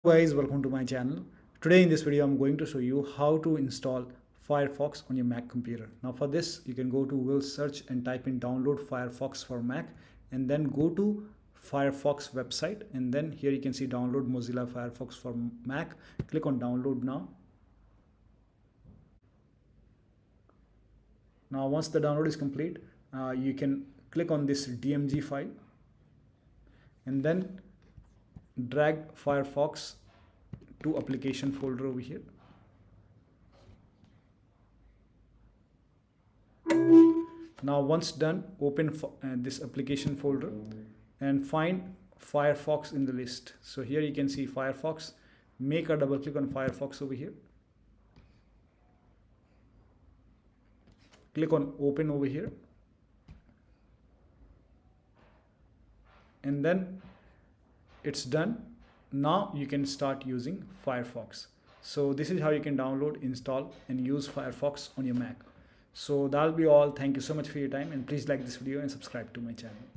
Guys, welcome to my channel. Today in this video I'm going to show you how to install Firefox on your Mac computer. Now for this you can go to Google search and type in download Firefox for Mac, and then go to Firefox website, and then here you can see download Mozilla Firefox for Mac. Click on download now. Now once the download is complete, you can click on this DMG file and then drag Firefox to application folder over here. Now once done, open this application folder and find Firefox in the list. So here you can see Firefox. Make a double click on Firefox over here. Click on open over here, and then it's done. Now you can start using Firefox. So this is how you can download, install and use Firefox on your Mac. So that'll be all. Thank you so much for your time, and please like this video and subscribe to my channel.